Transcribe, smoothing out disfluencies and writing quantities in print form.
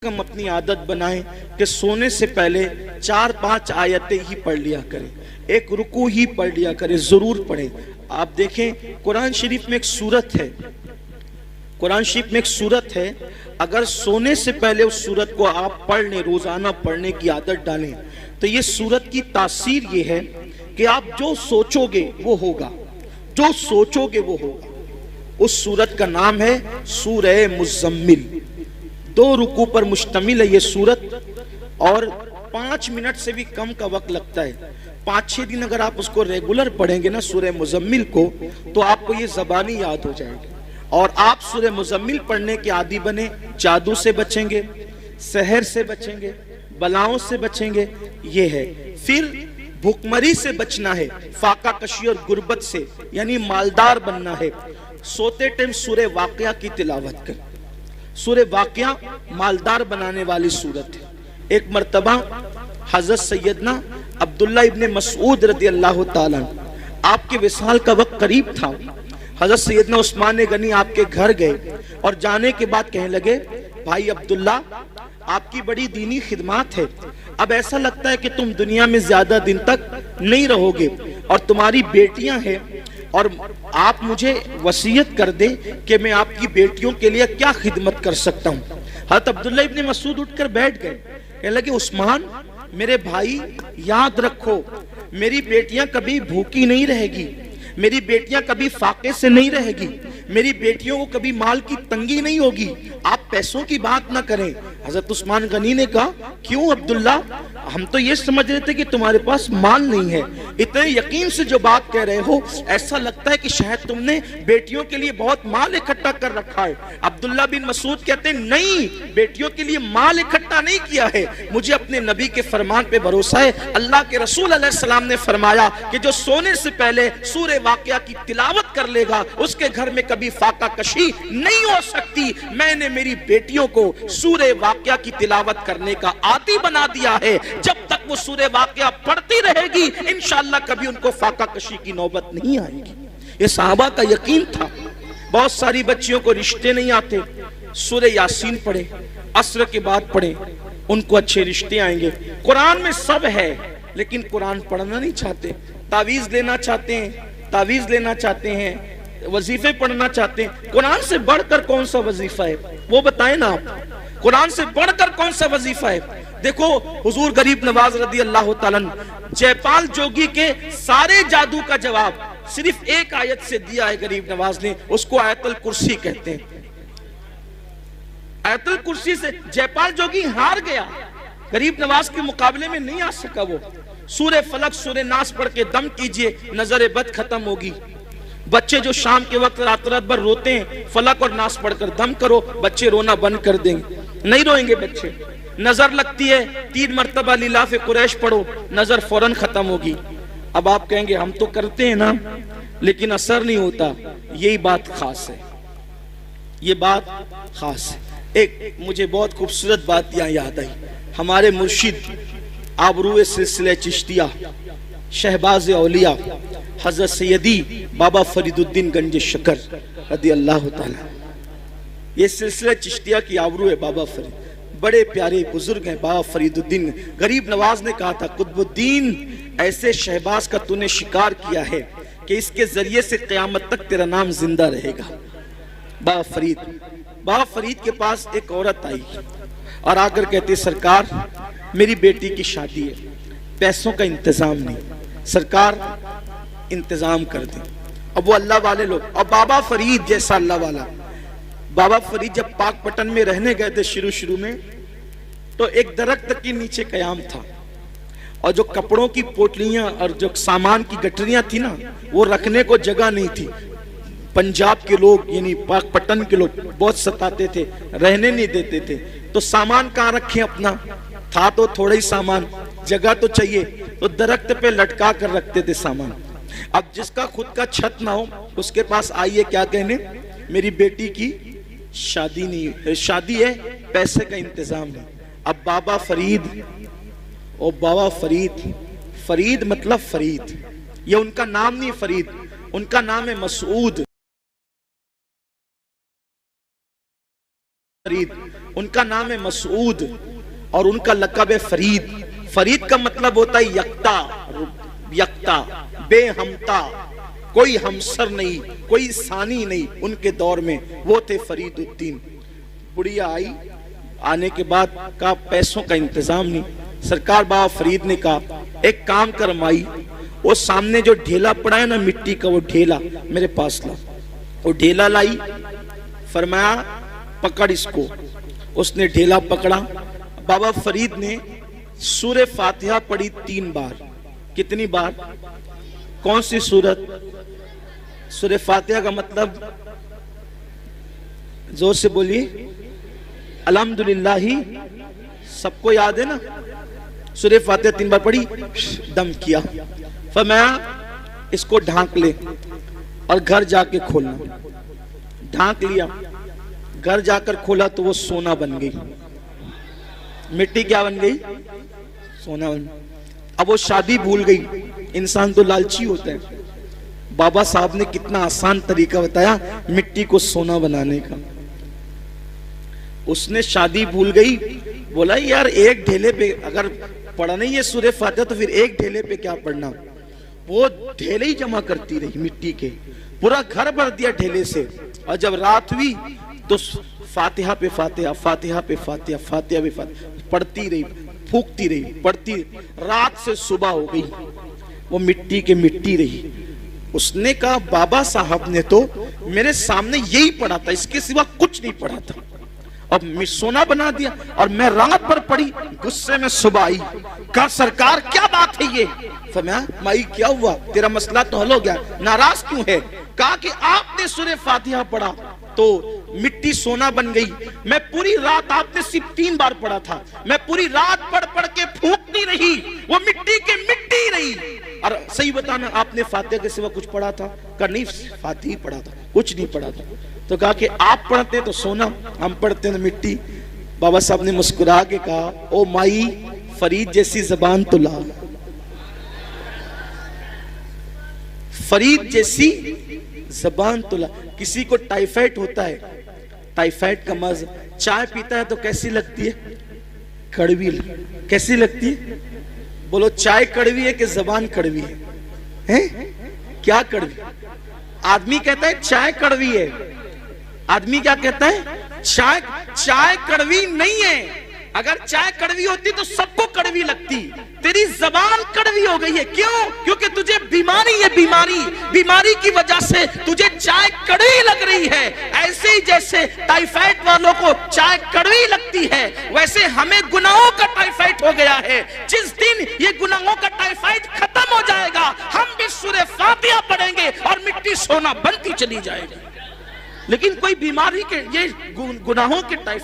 کم اپنی عادت بنائیں کہ سونے سے پہلے 4-5 آیتیں ہی پڑھ لیا کریں، ایک رکوع ہی پڑھ لیا کریں، ضرور پڑھیں۔ آپ دیکھیں قرآن شریف میں ایک سورت ہے، قرآن شریف میں ایک سورت ہے، اگر سونے سے پہلے اس سورت کو آپ پڑھ لیں، روزانہ پڑھنے کی عادت ڈالیں، تو یہ سورت کی تاثیر یہ ہے کہ آپ جو سوچو گے وہ ہوگا، جو سوچو گے وہ ہوگا۔ اس سورت کا نام ہے سورہ مزمل، 2 رکوع پر مشتمل ہے یہ سورت، اور 5 منٹ سے بھی کم کا وقت لگتا ہے۔ 5-6 دن اگر آپ اس کو ریگولر پڑھیں گے نا سورہ مزمل کو، تو آپ کو یہ زبانی یاد ہو جائے گی، اور آپ سورہ مزمل پڑھنے کے عادی بنے، جادو سے بچیں گے، سحر سے بچیں گے، بلاؤں سے بچیں گے، یہ ہے۔ پھر بھوکمری سے بچنا ہے، فاقہ کشی اور غربت سے، یعنی مالدار بننا ہے۔ سوتے ٹائم سورہ واقعہ کی تلاوت کر، سورہ واقعہ مالدار بنانے والی سورت ہے۔ ایک مرتبہ حضرت سیدنا عبداللہ ابن مسعود رضی اللہ تعالیٰ عنہ، آپ کے وصال کا وقت قریب تھا، حضرت سیدنا عثمان غنی آپ کے گھر گئے اور جانے کے بعد کہنے لگے، بھائی عبداللہ آپ کی بڑی دینی خدمات ہے، اب ایسا لگتا ہے کہ تم دنیا میں زیادہ دن تک نہیں رہو گے، اور تمہاری بیٹیاں ہیں، اور آپ مجھے وصیت کر دیں کہ میں آپ کی بیٹیوں کے لیے کیا خدمت کر سکتا ہوں۔ حضرت عبداللہ ابن مسعود اٹھ کر بیٹھ گئے، کہنے لگے عثمان میرے بھائی یاد رکھو، میری بیٹیاں کبھی بھوکی نہیں رہے گی، میری بیٹیاں کبھی فاقے سے نہیں رہے گی، میری بیٹیوں کو کبھی مال کی تنگی نہیں ہوگی، آپ پیسوں کی بات نہ کریں۔ حضرت عثمان غنی نے کہا کیوں عبداللہ، ہم تو یہ سمجھ رہے تھے کہ تمہارے پاس مال نہیں ہے، اتنے یقین سے جو بات کہہ رہے ہو ایسا لگتا ہے کہ شاید تم نے بیٹیوں کے لیے بہت مال اکٹھا کر رکھا ہے۔ عبداللہ بن مسعود کہتے ہیں نہیں، بیٹیوں کے لیے مال اکٹھا نہیں کیا ہے، مجھے اپنے نبی کے فرمان پہ بھروسہ ہے۔ اللہ کے رسول علیہ السلام نے فرمایا کہ جو سونے سے پہلے سورہ واقعہ کی تلاوت کر لے گا اس کے گھر میں کبھی فاقہ کشی نہیں ہو سکتی۔ میں نے میری بیٹیوں کو سورہ واقعہ کی تلاوت کرنے کا عادی بنا دیا ہے، جب تک وہ سورہ واقعہ پڑھتی رہے گی انشاءاللہ کبھی ان کو فاقہ کشی کی نوبت نہیں آئے گی۔ یہ صحابہ کا یقین تھا۔ بہت ساری بچیوں کو رشتے نہیں آتے، سورہ یاسین پڑھیں، عصر کے بعد پڑھیں، ان کو اچھے رشتے آئیں گے۔ قرآن میں سب ہے لیکن قرآن پڑھنا نہیں چاہتے، تعویذ لینا چاہتے ہیں، تعویذ لینا چاہتے ہیں، وظیفے پڑھنا چاہتے ہیں۔ قرآن سے بڑھ کر کون سا وظیفہ ہے وہ بتائیں نا آپ، قرآن سے بڑھ کر کون سا وظیفہ ہے؟ دیکھو حضور غریب نواز رضی اللہ تعالیٰ جے پال جوگی کے سارے جادو کا جواب صرف ایک آیت سے دیا ہے غریب نواز نے، اس کو آیت الکرسی کہتے ہیں۔ آیت الکرسی سے جے پال جوگی ہار گیا، غریب نواز کے مقابلے میں نہیں آ سکا۔ وہ سورہ فلق سورہ ناس پڑھ کے دم کیجئے، نظر بد ختم ہوگی۔ بچے جو شام کے وقت رات رات بھر روتے ہیں، فلق اور ناس پڑھ کر دم کرو، بچے رونا بند کر دیں گے، نہیں روئیں گے بچے۔ نظر لگتی ہے 3 مرتبہ لیلاف قریش پڑھو، نظر فوراً ختم ہوگی۔ اب آپ کہیں گے ہم تو کرتے ہیں نا لیکن اثر نہیں ہوتا، یہی بات خاص ہے، یہ بات خاص ہے۔ ایک مجھے بہت خوبصورت بات یہاں یاد آئی، ہمارے مرشد آبرو سلسلہ چشتیہ شہباز اولیاء حضرت سیدی بابا فرید الدین گنج شکر رضی اللہ تعالیٰ، یہ سلسلہ چشتیہ کی آبرو ہے بابا فرید، بڑے پیارے بزرگ ہیں بابا فرید الدین۔ غریب نواز نے کہا تھا قطب الدین ایسے شہباز کا تو نے شکار کیا ہے کہ اس کے ذریعے سے قیامت تک تیرا نام زندہ رہے گا۔ بابا فرید کے پاس ایک عورت آئی اور آ کر کہتے سرکار میری بیٹی کی شادی ہے، پیسوں کا انتظام نہیں، سرکار انتظام کر دیں۔ اب وہ اللہ والے لوگ، اور بابا فرید جیسا اللہ والا، بابا فرید جب پاک پٹن میں رہنے گئے تھے شروع میں تو ایک درخت کے نیچے قیام تھا، اور جو کپڑوں کی پوٹلیاں اور جو سامان کی گٹریاں تھی نا وہ رکھنے کو جگہ نہیں تھی۔ پنجاب کے لوگ یعنی پاک پٹن کے لوگ بہت ستاتے تھے، رہنے نہیں دیتے تھے، تو سامان کہاں رکھیں اپنا، تھا تو تھوڑا ہی سامان، جگہ تو چاہیے، تو درخت پہ لٹکا کر رکھتے تھے سامان۔ اب جس کا خود کا چھت نہ ہو اس کے پاس آئیے کیا کہنے، میری بیٹی کی شادی نہیں، شادی ہے پیسے کا انتظام نہیں۔ اب بابا فرید، او بابا فرید، فرید مطلب فرید، یہ ان کا نام نہیں فرید، ان کا نام ہے مسعود۔ فرید ان کا نام ہے مسعود اور ان کا لقب ہے فرید. فرید کا مطلب ہوتا ہے یکتا, یکتا, بے ہمتا, کوئی ہمسر نہیں, کوئی ثانی نہیں. ان کے دور میں وہ تھے فرید الدین. بڑھیا آئی, آنے کے بعد کہا پیسوں کا انتظام نہیں. سرکار بابا فرید نے کہا ایک کام کر مائی, وہ سامنے جو ڈھیلا پڑا ہے نا مٹی کا, وہ ڈھیلا میرے پاس لا. وہ ڈھیلا لائی, فرمایا پکڑ اس کو. اس نے ڈھیلا پکڑا. بابا فرید نے سورہ فاتحہ پڑھی 3 بار. کتنی بار؟ کون سی سورت؟ سورہ فاتحہ کا مطلب زور سے بولیے, الحمدللہ ہی. سب کو یاد ہے نا؟ سورہ فاتحہ 3 بار پڑھی, دم کیا. فرمایا اس کو ڈھانک لے اور گھر جا کے کھولنا. ڈھانک لیا, گھر جا کر کھولا تو وہ سونا بن گئی. مٹی کیا بن گئی؟ سونا بن گئی. اب وہ شادی بھول گئی. انسان تو لالچی ہوتا ہے. بابا صاحب نے کتنا آسان طریقہ بتایا مٹی کو سونا بنانے کا. اس نے شادی بھول گئی. بولا یار ایک ڈھیلے پہ اگر پڑھنا ہی ہے سورہ فاتحہ تو پھر ایک ڈھیلے پہ کیا پڑھنا. وہ ڈھیلے ہی جمع کرتی رہی مٹی کے, پورا گھر بھر دیا ڈھیلے سے. اور جب رات ہوئی تو فاتحہ پہ فاتحہ, فاتحہ پہ فاتحہ, فاتحہ پہ فاتحہ پڑھتی رہی, پھونکتی رہی, پڑھتی. رات سے صبح ہو گئی, وہ مٹی کے مٹی رہی. اس نے کہا بابا صاحب نے تو میرے سامنے یہی پڑھا تھا, اس کے سوا کچھ نہیں پڑھا تھا, اب سونا بنا دیا. اور میں رات بھر پڑھی. غصے میں صبح آئی, کہا سرکار کیا بات ہے یہ؟ فرمایا مائی کیا ہوا, تیرا مسئلہ تو حل ہو گیا, ناراض کیوں ہے؟ کہا کہ آپ نے سورہ فاتحہ پڑھا تو مٹی سونا بن گئی. میں پوری رات, آپ نے صرف 3 بار پڑھا تھا, میں پوری رات پڑھ پڑھ کے پھونکتی رہی, وہ مٹی کے مٹی رہی. اور صحیح بتانا آپ نے فاتحہ کے سوا کچھ پڑھا تھا؟ کہا نہیں فاتحہ ہی پڑھا تھا, کچھ نہیں پڑھا تھا. تو کہا کہ آپ پڑھتے تو سونا, ہم پڑھتے تو مٹی. بابا صاحب نے مسکرا کے کہا او مائی فرید جیسی زبان تو لا, فرید جیسی زبان تو لا. کسی کو ٹائیفائڈ ہوتا ہے, ٹائیفائڈ کا مرض, چائے پیتا ہے تو کیسی لگتی ہے؟ کڑوی. کیسی لگتی ہے؟ بولو چائے کڑوی ہے کہ زبان کڑوی ہے؟ کیا کڑوی؟ آدمی کہتا ہے چائے کڑوی ہے. آدمی کیا کہتا ہے؟ چائے کڑوی نہیں ہے. اگر چائے کڑوی ہوتی تو سب کو کڑوی لگتی. تیری زبان کڑوی ہو گئی ہے. کیوں؟ کیونکہ تجھے بیماری ہے, بیماری کی وجہ سے تجھے چائے کڑوی لگ رہی ہے. ایسے ہی جیسے ٹائیفائڈ والوں کو چائے کڑوی لگتی ہے, ویسے ہمیں گناہوں کا ٹائیفائڈ ہو گیا ہے. جس دن یہ گناہوں کا ٹائیفائڈ ختم ہو جائے گا, ہم بھی سورہ فاتحہ پڑھیں گے اور مٹی سونا بنتی چلی جائے گی. لیکن کوئی بیماری کے, یہ گناہوں کے ٹائیفائڈ